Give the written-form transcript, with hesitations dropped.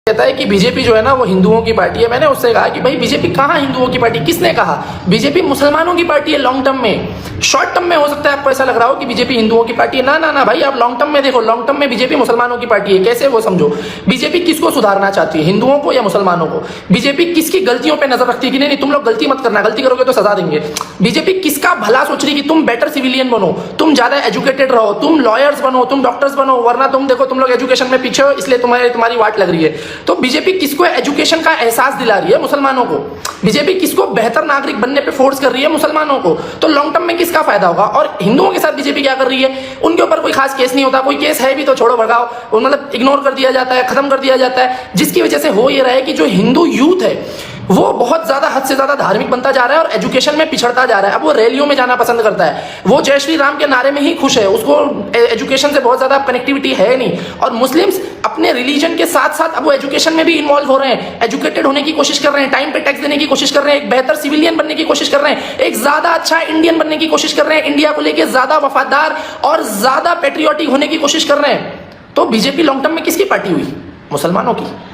कहता है कि बीजेपी जो है ना वो हिंदुओं की पार्टी है। मैंने उससे कहा कि भाई बीजेपी कहाँ हिंदुओं की पार्टी, किसने कहा? बीजेपी मुसलमानों की पार्टी है लॉन्ग टर्म में। शॉर्ट टर्म में हो सकता है आपको ऐसा लग रहा हो कि बीजेपी हिंदुओं की पार्टी है, ना ना ना भाई, आप लॉन्ग टर्म में देखो। लॉन्ग टर्म में बीजेपी मुसलमानों की पार्टी है। कैसे वो समझो, बीजेपी किसको सुधारना चाहती है, हिंदुओं को या मुसलमानों को? बीजेपी किसकी गलतियों पर नजर रखती है कि नहीं तुम लोग गलती मत करना, गलती करोगे तो सजा देंगे। बीजेपी किसका भला सोच रही है कि तुम बेटर सिविलियन बनो, तुम ज्यादा एजुकेटेड रहो, तुम लॉयर्स बनो, तुम डॉक्टर्स बनो, वरना तुम देखो तुम लोग एजुकेशन में पीछे हो इसलिए तुम्हारी वाट लग रही है। तो बीजेपी किसको एजुकेशन का एहसास दिला रही है? मुसलमानों को। बीजेपी किसको बेहतर नागरिक बनने पे फोर्स कर रही है? मुसलमानों को। तो लॉन्ग टर्म में किसका फायदा होगा? और हिंदुओं के साथ बीजेपी क्या कर रही है? उनके ऊपर कोई खास केस नहीं होता, कोई केस है भी तो छोड़ो भगाओ, मतलब इग्नोर कर दिया जाता है, खत्म कर दिया जाता है, जिसकी वजह से हो ये रहा है कि जो हिंदू यूथ है वो बहुत ज्यादा, हद से ज्यादा धार्मिक बनता जा रहा है और एजुकेशन में पिछड़ता जा रहा है। अब वो रैलियों में जाना पसंद करता है, वो जय श्री राम के नारे में ही खुश है, उसको एजुकेशन से बहुत ज्यादा कनेक्टिविटी है नहीं। और मुस्लिम्स अपने रिलीजन के साथ साथ अब वो एजुकेशन में भी इन्वॉल्व हो रहे हैं, एजुकेटेड होने की कोशिश कर रहे हैं, टाइम पे टैक्स देने की कोशिश कर रहे हैं, एक बेहतर सिविलियन बनने की कोशिश कर रहे हैं, एक ज्यादा अच्छा इंडियन बनने की कोशिश कर रहे हैं, इंडिया को लेकर ज्यादा वफादार और ज्यादा पेट्रियोटिक होने की कोशिश कर रहे हैं। तो बीजेपी लॉन्ग टर्म में किसकी पार्टी हुई? मुसलमानों की।